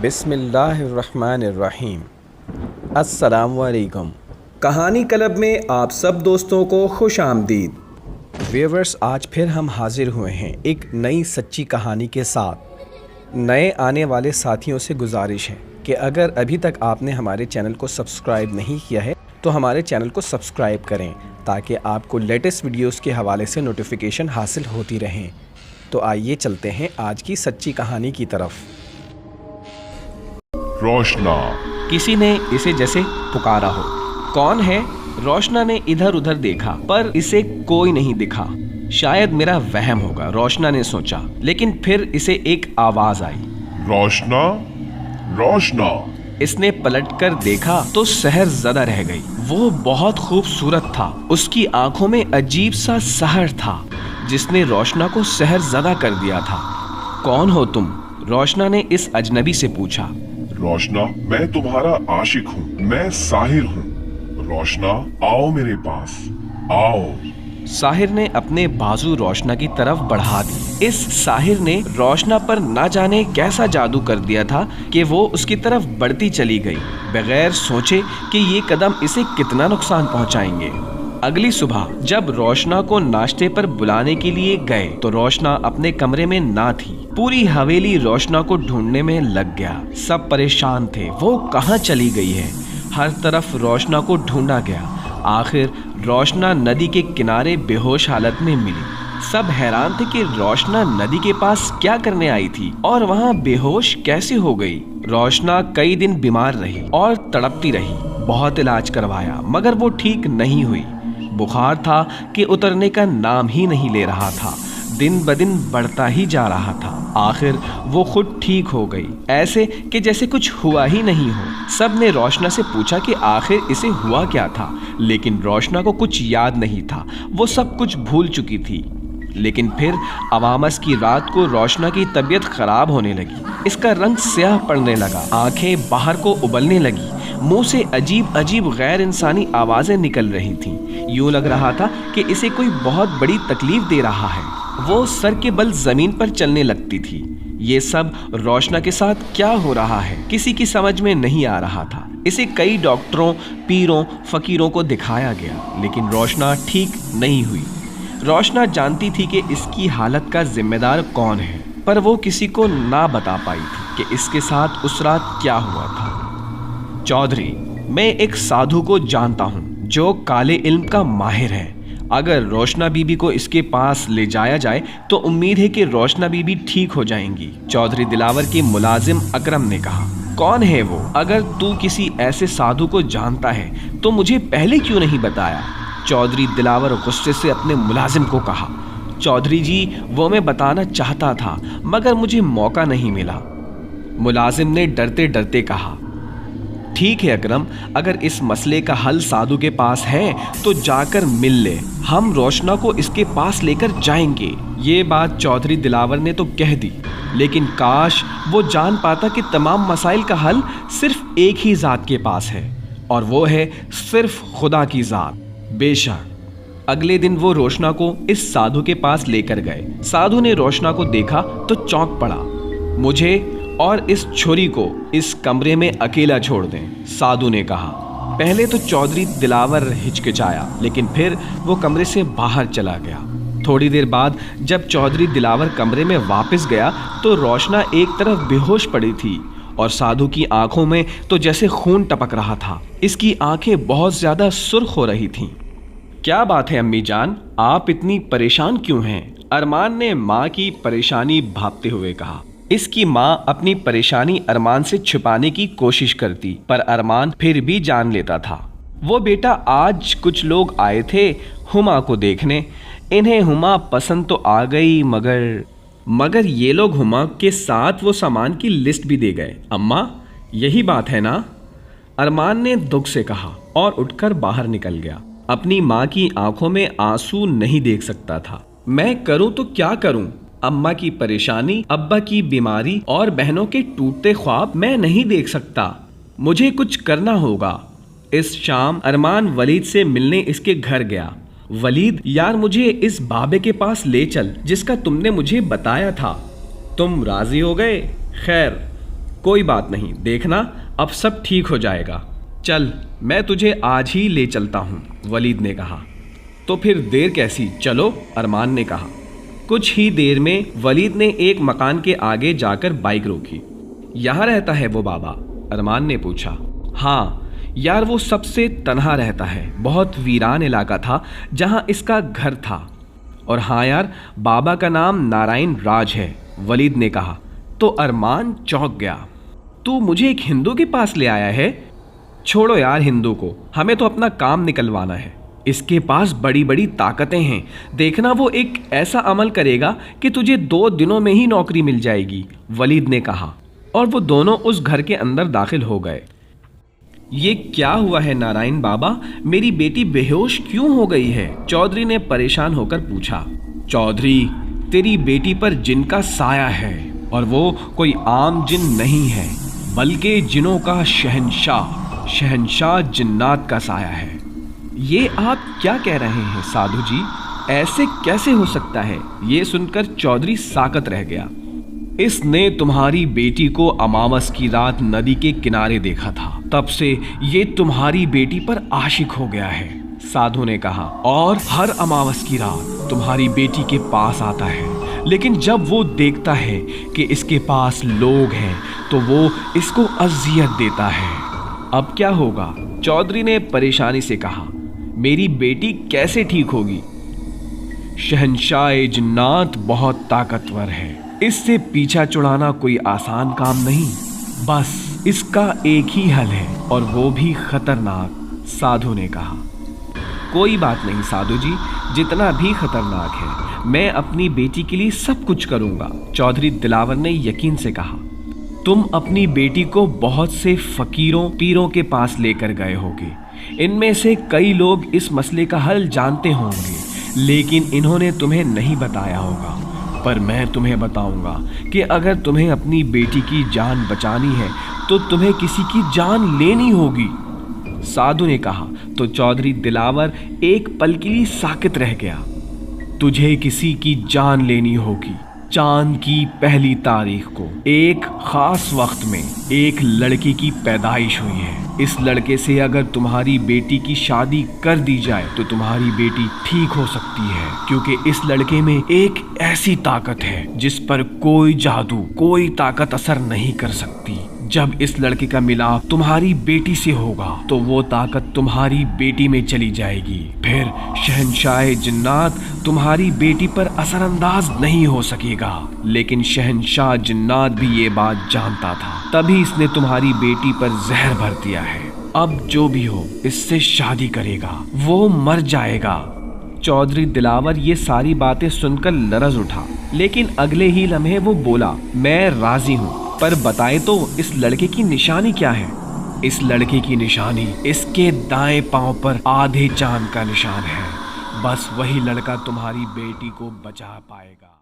बिस्मिल्लाहिर्रहमानिर्रहीम। अस्सलामुअलैकुम। कहानी क्लब में आप सब दोस्तों को खुश आमदीद। व्यूअर्स, आज फिर हम हाजिर हुए हैं एक नई सच्ची कहानी के साथ। नए आने वाले साथियों से गुजारिश है कि अगर अभी तक आपने हमारे चैनल को सब्सक्राइब नहीं किया है तो हमारे चैनल को सब्सक्राइब करें ताकि आपको लेटेस्ट वीडियोस के हवाले से नोटिफिकेशन हासिल होती रहें। तो आइए चलते हैं आज की सच्ची कहानी की तरफ। रोशना। किसी ने इसे जैसे पुकारा हो। कौन है? रोशना ने इधर उधर देखा पर इसे कोई नहीं दिखा। शायद मेरा वहम होगा, रोशना ने सोचा। लेकिन फिर इसे एक आवाज आई, रोशना, रोशना। इसने पलटकर देखा तो सहरज़दा रह गई। वो बहुत खूबसूरत था। उसकी आंखों में अजीब सा सहर था जिसने रोशना को सहरज़दा कर दिया था। कौन हो तुम? रोशना ने इस अजनबी से पूछा। रोशना, मैं तुम्हारा आशिक हूँ। मैं साहिर हूँ। रोशना, आओ मेरे पास, आओ। साहिर ने अपने बाजू रोशना की तरफ बढ़ा दी। इस साहिर ने रोशना पर ना जाने कैसा जादू कर दिया था कि वो उसकी तरफ बढ़ती चली गई बगैर सोचे कि ये कदम इसे कितना नुकसान पहुंचाएंगे। अगली सुबह जब रोशना को नाश्ते पर बुलाने के लिए गए तो रोशना अपने कमरे में ना थी। पूरी हवेली रोशना को ढूंढने में लग गया। सब परेशान थे, वो कहाँ चली गई है। हर तरफ रोशना को ढूंढा गया। आखिर रोशना नदी के किनारे बेहोश हालत में मिली। सब हैरान थे कि रोशना नदी के पास क्या करने आई थी और वहाँ बेहोश कैसे हो गई। रोशना कई दिन बीमार रही और तड़पती रही। बहुत इलाज करवाया मगर वो ठीक नहीं हुई। बुखार था कि उतरने का नाम ही नहीं ले रहा था। दिन ब दिन बढ़ता ही जा रहा था। आखिर वो खुद ठीक हो गई, ऐसे कि जैसे कुछ हुआ ही नहीं हो। सब ने रोशना से पूछा कि आखिर इसे हुआ क्या था, लेकिन रोशना को कुछ याद नहीं था। वो सब कुछ भूल चुकी थी। लेकिन फिर अवामस की रात को रोशना की तबीयत खराब होने लगी। इसका रंग स्याह पड़ने लगा, आंखें बाहर को उबलने लगी, मुंह से अजीब अजीब गैर इंसानी आवाजें निकल रही थीं। यूं लग रहा था कि इसे कोई बहुत बड़ी तकलीफ दे रहा है। वो सर के बल जमीन पर चलने लगती थी। ये सब रोशना के साथ क्या हो रहा है किसी की समझ में नहीं आ रहा था। इसे कई डॉक्टरों, पीरों, फकीरों को दिखाया गया लेकिन रोशना ठीक नहीं हुई। रोशना जानती थी कि इसकी हालत का जिम्मेदार कौन है, पर वो किसी को ना बता पाई थी कि इसके साथ उस रात क्या हुआ था। चौधरी, मैं एक साधु को जानता हूँ जो काले इल्म का माहिर है। अगर रोशना बीबी को इसके पास ले जाया जाए तो उम्मीद है कि रोशना बीबी ठीक हो जाएंगी। चौधरी दिलावर के मुलाजिम अकरम ने कहा। कौन है वो? अगर तू किसी ऐसे साधु को जानता है तो मुझे पहले क्यों नहीं बताया? चौधरी दिलावर गुस्से से अपने मुलाजिम को कहा। चौधरी जी, वो मैं बताना चाहता था मगर मुझे मौका नहीं मिला। मुलाजिम ने डरते डरते कहा। ठीक है अकरम, अगर इस मसले का हल साधु के पास है तो जाकर मिल ले। हम रोशना को इसके पास लेकर जाएंगे। ये बात चौधरी दिलावर ने तो कह दी, लेकिन काश वो जान पाता कि तमाम मसाइल का हल सिर्फ एक ही ज़ात के पास है और वो है सिर्फ खुदा की ज़ात। बेशक अगले दिन वो रोशना को इस साधु के पास लेकर गए। साधु ने रोशना को देखा तो चौंक पड़ा। मुझे और इस छोरी को इस कमरे में अकेला छोड़ दें, साधु ने कहा। पहले तो चौधरी दिलावर हिचकिचाया लेकिन फिर वो कमरे से बाहर चला गया। थोड़ी देर बाद जब चौधरी दिलावर कमरे में वापस गया तो रोशना एक तरफ बेहोश पड़ी थी और साधु की आंखों में तो जैसे खून टपक रहा था। इसकी आंखें बहुत ज्यादा सुर्ख हो रही थीं। क्या बात है अम्मी जान, आप इतनी परेशान क्यों हैं? अरमान ने माँ की परेशानी भांपते हुए कहा। इसकी माँ अपनी परेशानी अरमान से छुपाने की कोशिश करती पर अरमान फिर भी जान लेता था। वो बेटा, आज कुछ लोग आए थे हुमा को देखने। इन्हें हुमा पसंद तो आ गई मगर ये लोग हुमा के साथ वो सामान की लिस्ट भी दे गए। अम्मा, यही बात है ना? अरमान ने दुख से कहा और उठकर बाहर निकल गया। अपनी माँ की आंखों में आंसू नहीं देख सकता था। मैं करूँ तो क्या करूँ? अम्मा की परेशानी, अब्बा की बीमारी और बहनों के टूटते ख्वाब मैं नहीं देख सकता। मुझे कुछ करना होगा। इस शाम अरमान वलीद से मिलने इसके घर गया। वलीद यार, मुझे इस बाबे के पास ले चल जिसका तुमने मुझे बताया था। तुम राजी हो गए? खैर, कोई बात नहीं, देखना अब सब ठीक हो जाएगा। चल, मैं तुझे आज ही ले चलता हूँ, वलीद ने कहा। तो फिर देर कैसी, चलो, अरमान ने कहा। कुछ ही देर में वलीद ने एक मकान के आगे जाकर बाइक रोकी। यहाँ रहता है वो बाबा? अरमान ने पूछा। हाँ यार, वो सबसे तन्हा रहता है। बहुत वीरान इलाका था जहाँ इसका घर था। और हाँ यार, बाबा का नाम नारायण राज है, वलीद ने कहा। तो अरमान चौंक गया। तू मुझे एक हिंदू के पास ले आया है? छोड़ो यार हिंदू को, हमें तो अपना काम निकलवाना है। इसके पास बड़ी बड़ी ताकतें हैं, देखना वो एक ऐसा अमल करेगा कि तुझे 2 दिनों में ही नौकरी मिल जाएगी, वलीद ने कहा। और वो दोनों उस घर के अंदर दाखिल हो गए। ये क्या हुआ है नारायण बाबा, मेरी बेटी बेहोश क्यों हो गई है? चौधरी ने परेशान होकर पूछा। चौधरी, तेरी बेटी पर जिन का साया है, और वो कोई आम जिन नहीं है, बल्कि जिनों का शहंशाह जिन्नात का साया है। ये आप क्या कह रहे हैं साधु जी? ऐसे कैसे हो सकता है? ये सुनकर चौधरी साकत रह गया। इसने तुम्हारी बेटी को अमावस की रात नदी के किनारे देखा था, तब से ये तुम्हारी बेटी पर आशिक हो गया है, साधु ने कहा। और हर अमावस की रात तुम्हारी बेटी के पास आता है, लेकिन जब वो देखता है कि इसके पास लोग हैं तो वो इसको अजियत देता है। अब क्या होगा? चौधरी ने परेशानी से कहा। मेरी बेटी कैसे ठीक होगी? शहंशाह जिन्नात बहुत ताकतवर है, इससे पीछा छुड़ाना कोई आसान काम नहीं। बस इसका एक ही हल है, और वो भी खतरनाक, साधु ने कहा। कोई बात नहीं साधु जी, जितना भी खतरनाक है, मैं अपनी बेटी के लिए सब कुछ करूंगा, चौधरी दिलावर ने यकीन से कहा। तुम अपनी बेटी को बहुत से फकीरों पीरों के पास लेकर गए होगे। इनमें से कई लोग इस मसले का हल जानते होंगे, लेकिन इन्होंने तुम्हें नहीं बताया होगा। पर मैं तुम्हें बताऊंगा कि अगर तुम्हें अपनी बेटी की जान बचानी है तो तुम्हें किसी की जान लेनी होगी, साधु ने कहा। तो चौधरी दिलावर एक पल के लिए साकित रह गया। तुझे किसी की जान लेनी होगी। चांद की पहली तारीख को एक खास वक्त में एक लड़की की पैदाइश हुई है। इस लड़के से अगर तुम्हारी बेटी की शादी कर दी जाए तो तुम्हारी बेटी ठीक हो सकती है, क्योंकि इस लड़के में एक ऐसी ताकत है जिस पर कोई जादू, कोई ताकत असर नहीं कर सकती। जब इस लड़के का मिलाप तुम्हारी बेटी से होगा तो वो ताकत तुम्हारी बेटी में चली जाएगी। फिर शहंशाह जिन्नात तुम्हारी बेटी पर असरअंदाज नहीं हो सकेगा। लेकिन शहंशाह जिन्नात भी ये बात जानता था, तभी इसने तुम्हारी बेटी पर जहर भर दिया है। अब जो भी हो, इससे शादी करेगा, वो मर जाएगा। चौधरी दिलावर ये सारी बातें सुनकर लरज उठा, लेकिन अगले ही लम्हे वो बोला, मैं राजी हूँ, पर बताए तो इस लड़के की निशानी क्या है? इस लड़के की निशानी इसके दाएं पांव पर आधे चांद का निशान है। बस वही लड़का तुम्हारी बेटी को बचा पाएगा।